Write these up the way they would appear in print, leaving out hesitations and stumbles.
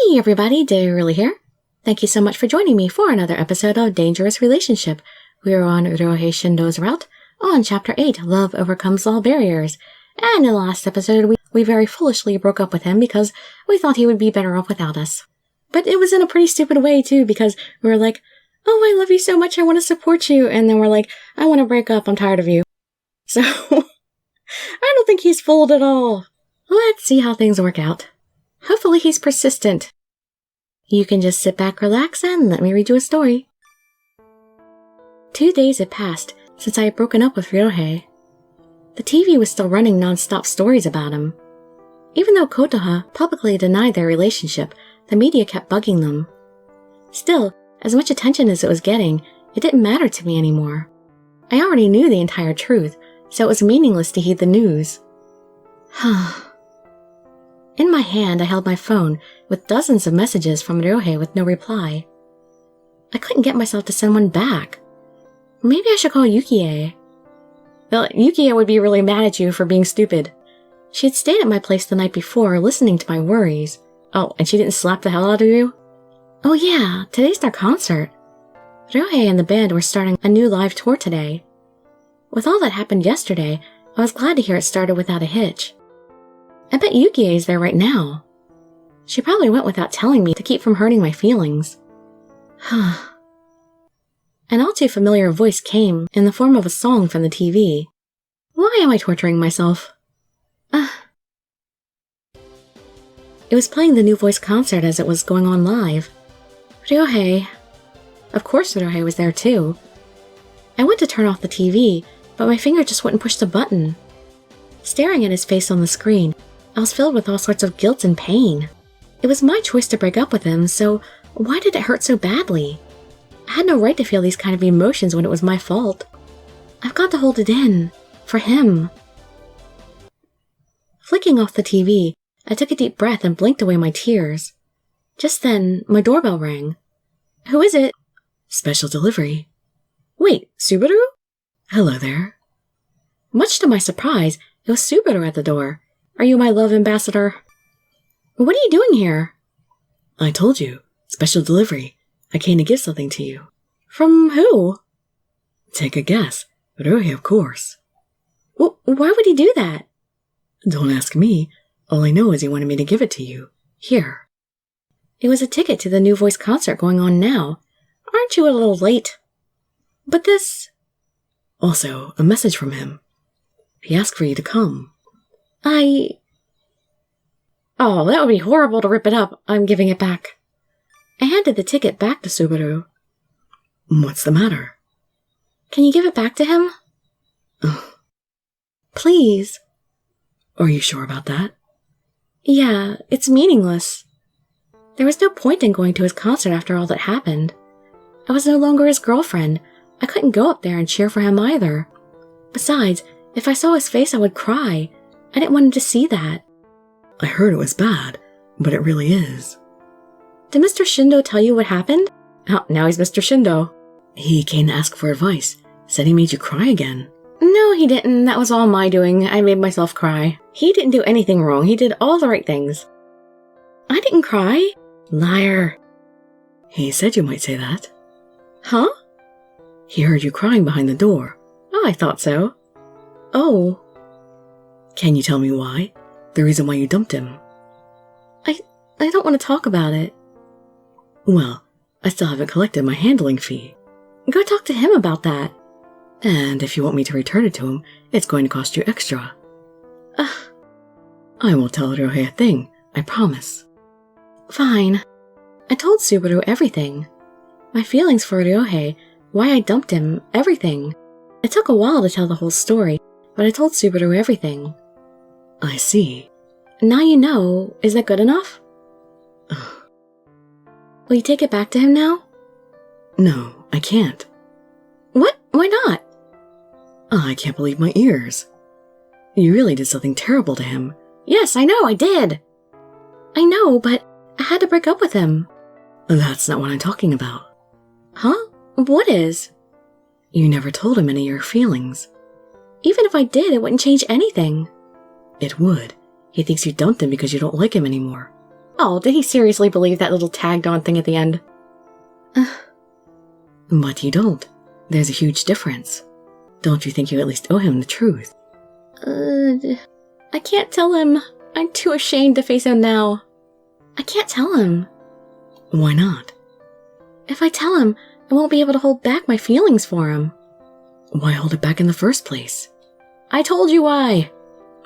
Hey everybody, Dirili here. Thank you so much for joining me for another episode of Dangerous Relationship. We are on Ryouhei Shindo's route on Chapter 8, Love Overcomes All Barriers. And in the last episode, we very foolishly broke up with him because we thought he would be better off without us. But it was in a pretty stupid way too, because we were like, oh, I love you so much, I want to support you. And then we're like, I want to break up, I'm tired of you. So, I don't think he's fooled at all. Let's see how things work out. Hopefully he's persistent. You can just sit back, relax, and let me read you a story. 2 days had passed since I had broken up with Ryouhei. The TV was still running non-stop stories about him. Even though Kotoha publicly denied their relationship, the media kept bugging them. Still, as much attention as it was getting, it didn't matter to me anymore. I already knew the entire truth, so it was meaningless to heed the news. In my hand, I held my phone with dozens of messages from Ryouhei with no reply. I couldn't get myself to send one back. Maybe I should call Yukie. Well, Yukie would be really mad at you for being stupid. She had stayed at my place the night before, listening to my worries. Oh, and she didn't slap the hell out of you? Oh yeah, today's their concert. Ryouhei and the band were starting a new live tour today. With all that happened yesterday, I was glad to hear it started without a hitch. I bet Yukie is there right now. She probably went without telling me to keep from hurting my feelings. An all too familiar voice came in the form of a song from the TV. Why am I torturing myself? It was playing the New Voice concert as it was going on live. Ryouhei. Of course Ryouhei was there too. I went to turn off the TV, but my finger just wouldn't push the button. Staring at his face on the screen, I was filled with all sorts of guilt and pain. It was my choice to break up with him, so why did it hurt so badly? I had no right to feel these kind of emotions when it was my fault. I've got to hold it in. For him. Flicking off the TV, I took a deep breath and blinked away my tears. Just then, my doorbell rang. Who is it? Special delivery. Wait, Subaru? Hello there. Much to my surprise, it was Subaru at the door. Are you my love ambassador? What are you doing here? I told you. Special delivery. I came to give something to you. From who? Take a guess. Ryouhei, of course. Why would he do that? Don't ask me. All I know is he wanted me to give it to you. Here. It was a ticket to the New Voice concert going on now. Aren't you a little late? But this... Also, a message from him. He asked for you to come. Oh, that would be horrible to rip it up. I'm giving it back. I handed the ticket back to Subaru. What's the matter? Can you give it back to him? Please. Are you sure about that? Yeah, it's meaningless. There was no point in going to his concert after all that happened. I was no longer his girlfriend. I couldn't go up there and cheer for him either. Besides, if I saw his face, I would cry. I didn't want him to see that. I heard it was bad, but it really is. Did Mr. Shindo tell you what happened? Oh, now he's Mr. Shindo. He came to ask for advice. Said he made you cry again. No, he didn't. That was all my doing. I made myself cry. He didn't do anything wrong. He did all the right things. I didn't cry. Liar. He said you might say that. Huh? He heard you crying behind the door. Oh, I thought so. Oh. Can you tell me why? The reason why you dumped him? I don't want to talk about it. Well, I still haven't collected my handling fee. Go talk to him about that. And if you want me to return it to him, it's going to cost you extra. I won't tell Ryouhei a thing, I promise. Fine. I told Subaru everything. My feelings for Ryouhei, why I dumped him, everything. It took a while to tell the whole story, but I told Subaru everything. I see. Now you know. Is that good enough? Will you take it back to him now? No, I can't. What? Why not? I can't believe my ears. You really did something terrible to him. Yes, I know, I did. I know, but I had to break up with him. That's not what I'm talking about. Huh? What is? You never told him any of your feelings. Even if I did, it wouldn't change anything. It would. He thinks you dumped him because you don't like him anymore. Oh, did he seriously believe that little tagged-on thing at the end? But you don't. There's a huge difference. Don't you think you at least owe him the truth? I can't tell him. I'm too ashamed to face him now. I can't tell him. Why not? If I tell him, I won't be able to hold back my feelings for him. Why hold it back in the first place? I told you why.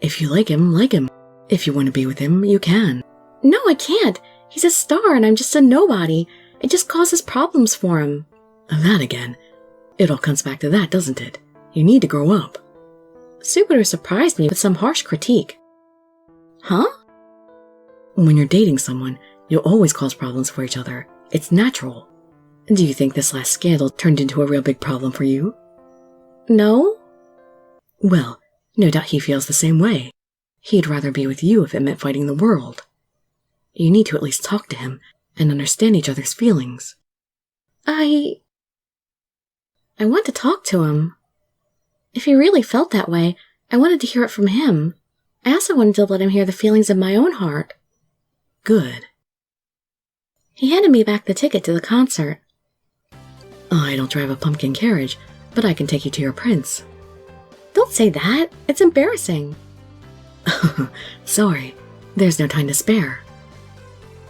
If you like him, like him. If you want to be with him, you can. No, I can't. He's a star and I'm just a nobody. It just causes problems for him. That again. It all comes back to that, doesn't it? You need to grow up. Subaru surprised me with some harsh critique. Huh? When you're dating someone, you'll always cause problems for each other. It's natural. Do you think this last scandal turned into a real big problem for you? No. Well, no doubt he feels the same way. He'd rather be with you if it meant fighting the world. You need to at least talk to him and understand each other's feelings. I want to talk to him. If he really felt that way, I wanted to hear it from him. I also wanted to let him hear the feelings of my own heart. Good. He handed me back the ticket to the concert. I don't drive a pumpkin carriage, but I can take you to your prince. Don't say that. It's embarrassing. Sorry, there's no time to spare.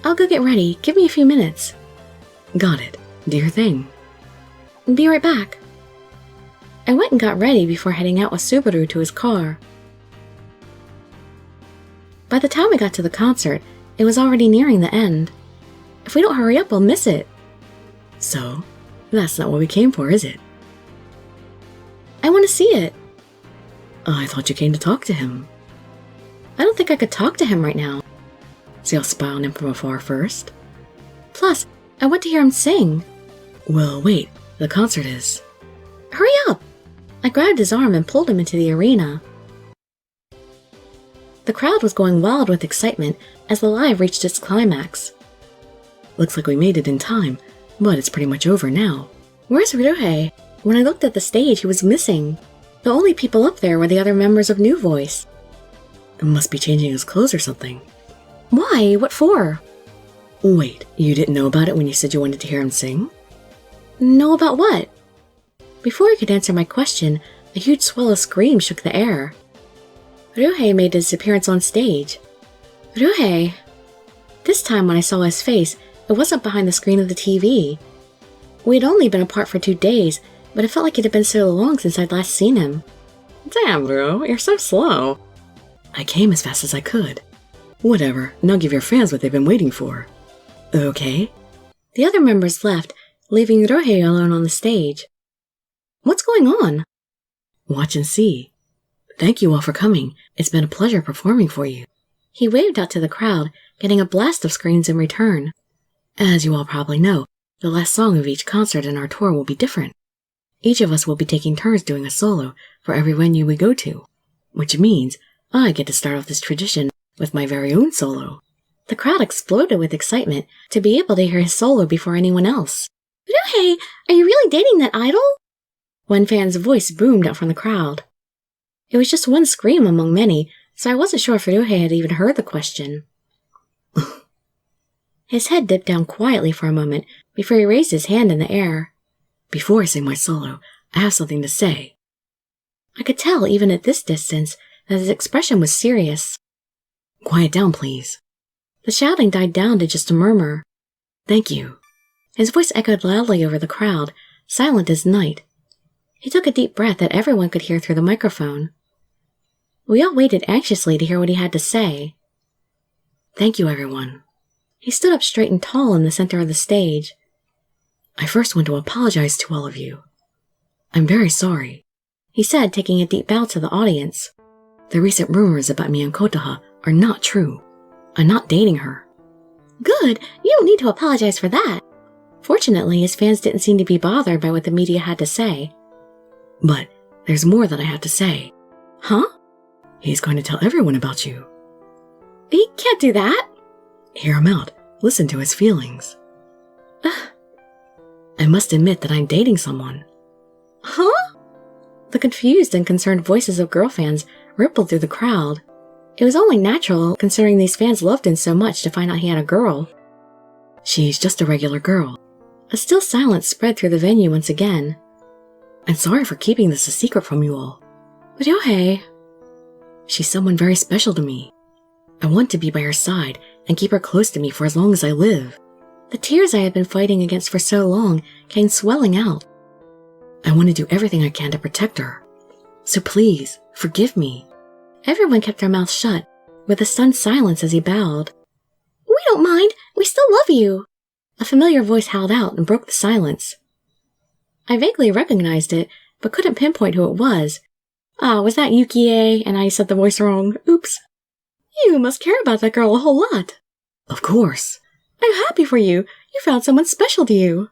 I'll go get ready. Give me a few minutes. Got it. Do your thing. Be right back. I went and got ready before heading out with Subaru to his car. By the time we got to the concert, it was already nearing the end. If we don't hurry up, we'll miss it. So, that's not what we came for, is it? I want to see it. I thought you came to talk to him. I don't think I could talk to him right now. So I'll spy on him from afar first? Plus, I want to hear him sing. Well, wait. The concert is... Hurry up! I grabbed his arm and pulled him into the arena. The crowd was going wild with excitement as the live reached its climax. Looks like we made it in time, but it's pretty much over now. Where's Ryouhei? When I looked at the stage, he was missing. The only people up there were the other members of New Voice. Must be changing his clothes or something. Why? What for? Wait, you didn't know about it when you said you wanted to hear him sing? Know about what? Before he could answer my question, a huge swell of screams shook the air. Ryouhei made his appearance on stage. Ryouhei! This time when I saw his face, it wasn't behind the screen of the TV. We had only been apart for 2 days, but it felt like it had been so long since I'd last seen him. Damn, bro, you're so slow. I came as fast as I could. Whatever, now give your fans what they've been waiting for. Okay? The other members left, leaving Ryouhei alone on the stage. What's going on? Watch and see. Thank you all for coming. It's been a pleasure performing for you. He waved out to the crowd, getting a blast of screams in return. As you all probably know, the last song of each concert in our tour will be different. Each of us will be taking turns doing a solo for every venue we go to, which means I get to start off this tradition with my very own solo. The crowd exploded with excitement to be able to hear his solo before anyone else. Ryouhei, are you really dating that idol? One fan's voice boomed out from the crowd. It was just one scream among many, so I wasn't sure if Ryouhei had even heard the question. His head dipped down quietly for a moment before he raised his hand in the air. Before I sing my solo, I have something to say. I could tell, even at this distance, that his expression was serious. Quiet down, please. The shouting died down to just a murmur. Thank you. His voice echoed loudly over the crowd, silent as night. He took a deep breath that everyone could hear through the microphone. We all waited anxiously to hear what he had to say. Thank you, everyone. He stood up straight and tall in the center of the stage. I first want to apologize to all of you. I'm very sorry, he said, taking a deep bow to the audience. The recent rumors about me and Kotaha are not true. I'm not dating her. Good, you don't need to apologize for that. Fortunately, his fans didn't seem to be bothered by what the media had to say. But there's more that I have to say. Huh? He's going to tell everyone about you. He can't do that. Hear him out. Listen to his feelings. I must admit that I'm dating someone. Huh? The confused and concerned voices of girl fans rippled through the crowd. It was only natural, considering these fans loved him so much, to find out he had a girl. She's just a regular girl. A still silence spread through the venue once again. I'm sorry for keeping this a secret from you all. But Ryouhei... She's someone very special to me. I want to be by her side and keep her close to me for as long as I live. The tears I had been fighting against for so long came swelling out. I want to do everything I can to protect her. So please, forgive me. Everyone kept their mouths shut, with a stunned silence as he bowed. We don't mind. We still love you. A familiar voice howled out and broke the silence. I vaguely recognized it, but couldn't pinpoint who it was. Was that Yukie? And I said the voice wrong. Oops. You must care about that girl a whole lot. Of course. I'm happy for you. You found someone special to you.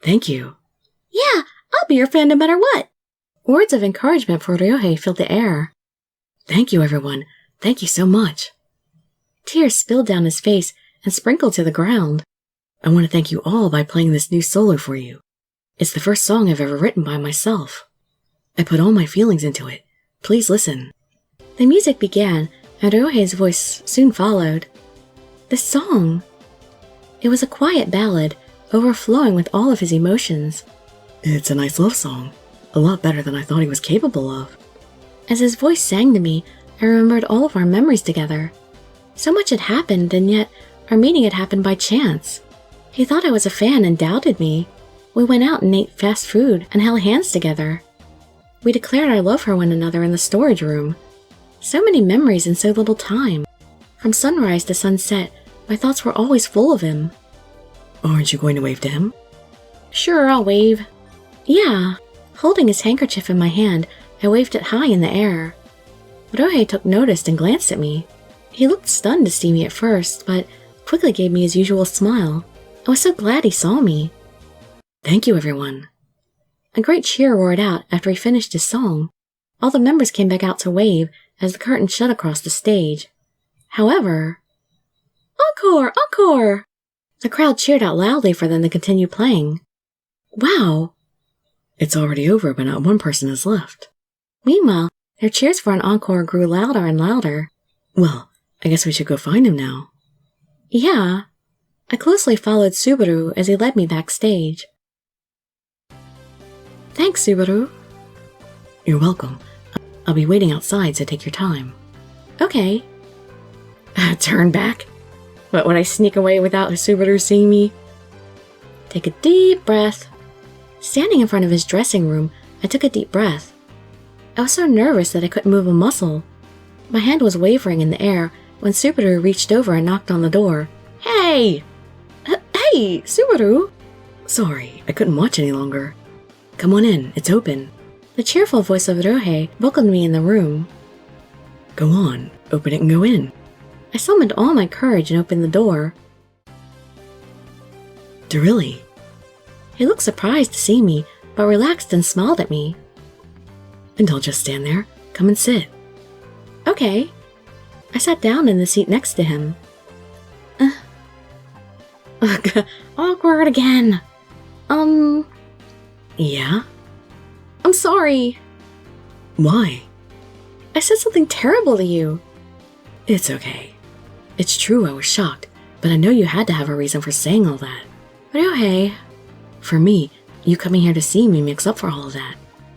Thank you. Yeah, I'll be your fan no matter what. Words of encouragement for Ryouhei filled the air. Thank you, everyone. Thank you so much. Tears spilled down his face and sprinkled to the ground. I want to thank you all by playing this new solo for you. It's the first song I've ever written by myself. I put all my feelings into it. Please listen. The music began, and Ryouhei's voice soon followed. The song. It was a quiet ballad, overflowing with all of his emotions. It's a nice love song. A lot better than I thought he was capable of. As his voice sang to me, I remembered all of our memories together. So much had happened, and yet our meeting had happened by chance. He thought I was a fan and doubted me. We went out and ate fast food and held hands together. We declared our love for one another in the storage room. So many memories in so little time. From sunrise to sunset, my thoughts were always full of him. Aren't you going to wave to him? Sure, I'll wave. Yeah. Holding his handkerchief in my hand, I waved it high in the air. Ryouhei took notice and glanced at me. He looked stunned to see me at first, but quickly gave me his usual smile. I was so glad he saw me. Thank you, everyone. A great cheer roared out after he finished his song. All the members came back out to wave as the curtain shut across the stage. However... Encore! Encore! The crowd cheered out loudly for them to continue playing. Wow! It's already over, but not one person is left. Meanwhile, their cheers for an encore grew louder and louder. Well, I guess we should go find him now. Yeah. I closely followed Subaru as he led me backstage. Thanks, Subaru. You're welcome. I'll be waiting outside, so take your time. Okay. Turn back? What, would I sneak away without Subaru seeing me? Take a deep breath. Standing in front of his dressing room, I took a deep breath. I was so nervous that I couldn't move a muscle. My hand was wavering in the air when Subaru reached over and knocked on the door. Hey! Hey, Subaru! Sorry, I couldn't watch any longer. Come on in, it's open. The cheerful voice of Ryouhei welcomed me in the room. Go on, open it and go in. I summoned all my courage and opened the door. Dirili. He looked surprised to see me, but relaxed and smiled at me. And don't just stand there. Come and sit. Okay. I sat down in the seat next to him. Awkward again. Yeah? I'm sorry. Why? I said something terrible to you. It's okay. It's true I was shocked, but I know you had to have a reason for saying all that. Ryouhei. For me, you coming here to see me makes up for all of that.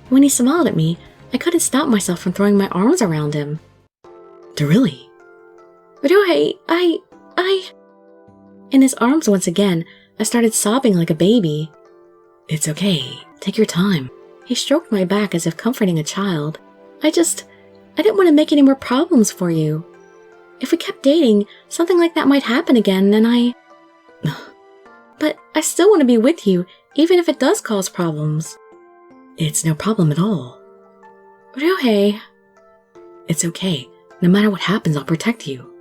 When he smiled at me, I couldn't stop myself from throwing my arms around him. Dirili. Ryouhei, In his arms once again, I started sobbing like a baby. It's okay. Take your time. He stroked my back as if comforting a child. I didn't want to make any more problems for you. If we kept dating, something like that might happen again, and But I still want to be with you, even if it does cause problems. It's no problem at all. Ryouhei. It's okay. No matter what happens, I'll protect you.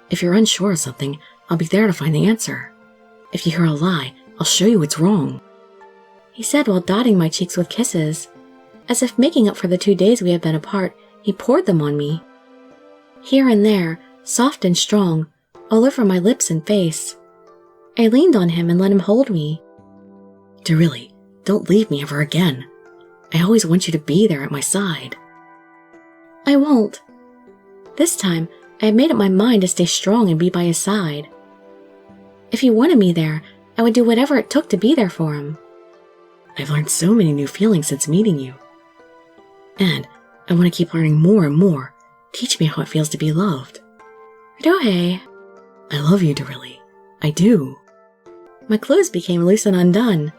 If you're unsure of something, I'll be there to find the answer. If you hear a lie, I'll show you it's wrong. He said while dotting my cheeks with kisses. As if making up for the 2 days we had been apart, he poured them on me. Here and there, soft and strong, all over my lips and face. I leaned on him and let him hold me. Dirili, don't leave me ever again. I always want you to be there at my side. I won't. This time, I had made up my mind to stay strong and be by his side. If he wanted me there, I would do whatever it took to be there for him. I've learned so many new feelings since meeting you. And I want to keep learning more and more. Teach me how it feels to be loved. Ryouhei. I love you, Dirili. I do. My clothes became loose and undone.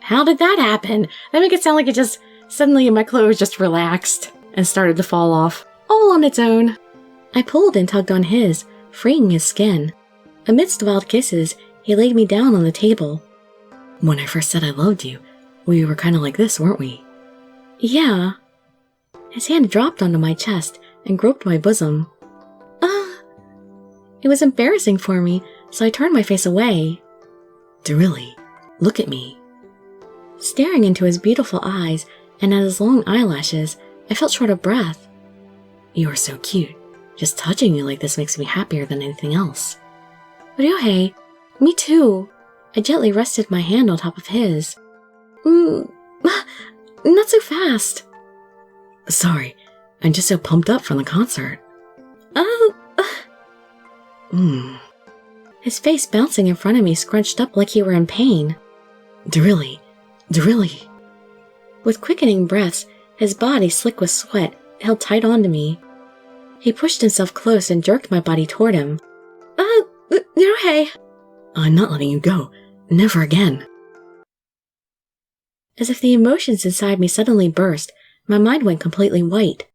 How did that happen? That make it sound like it just suddenly my clothes just relaxed and started to fall off, all on its own. I pulled and tugged on his, freeing his skin. Amidst wild kisses, he laid me down on the table. When I first said I loved you, we were kind of like this, weren't we? Yeah. His hand dropped onto my chest and groped my bosom. It was embarrassing for me, so I turned my face away. Dirili, look at me. Staring into his beautiful eyes and at his long eyelashes, I felt short of breath. You are so cute. Just touching you like this makes me happier than anything else. Ryouhei, me too. I gently rested my hand on top of his. Not so fast. Sorry, I'm just so pumped up from the concert. His face bouncing in front of me scrunched up like he were in pain. Dirili, Dirili. With quickening breaths, his body slick with sweat, held tight onto me. He pushed himself close and jerked my body toward him. Ryouhei. I'm not letting you go. Never again. As if the emotions inside me suddenly burst, my mind went completely white.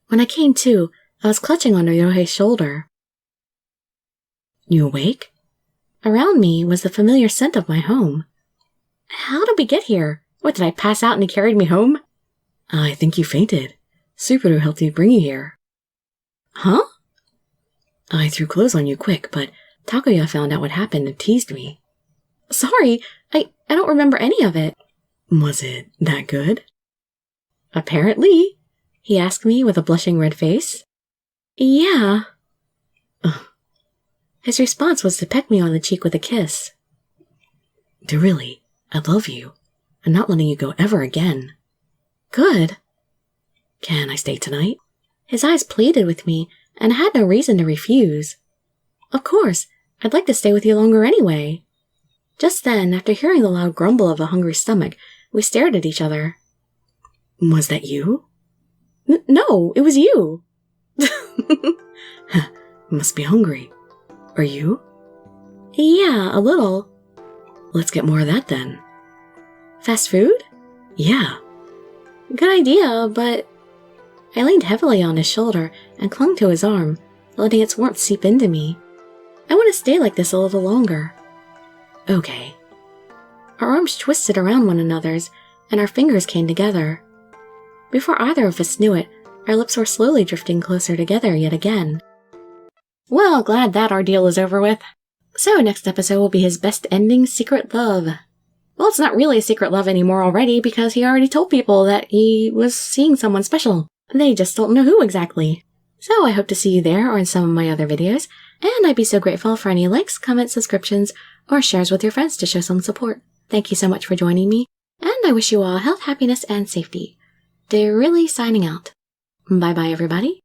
When I came to, I was clutching onto Ryouhei's shoulder. You awake? Around me was the familiar scent of my home. How did we get here? What, did I pass out and he carried me home? I think you fainted. Subaru helped you bring you here. Huh? I threw clothes on you quick, but Takuya found out what happened and teased me. Sorry, I don't remember any of it. Was it that good? Apparently, he asked me with a blushing red face. Yeah. His response was to peck me on the cheek with a kiss. Dirili, I love you. I'm not letting you go ever again. Good. Can I stay tonight? His eyes pleaded with me, and I had no reason to refuse. Of course, I'd like to stay with you longer anyway. Just then, after hearing the loud grumble of a hungry stomach, we stared at each other. Was that you? No, it was you. Must be hungry. Are you? Yeah, a little. Let's get more of that then. Fast food? Yeah. Good idea, but... I leaned heavily on his shoulder and clung to his arm, letting its warmth seep into me. I want to stay like this a little longer. Okay. Our arms twisted around one another's, and our fingers came together. Before either of us knew it, our lips were slowly drifting closer together yet again. Well, glad that ordeal is over with. So next episode will be his best ending secret love. Well, it's not really a secret love anymore already because he already told people that he was seeing someone special. They just don't know who exactly. So I hope to see you there or in some of my other videos, and I'd be so grateful for any likes, comments, subscriptions, or shares with your friends to show some support. Thank you so much for joining me, and I wish you all health, happiness, and safety. Dirili signing out. Bye-bye, everybody.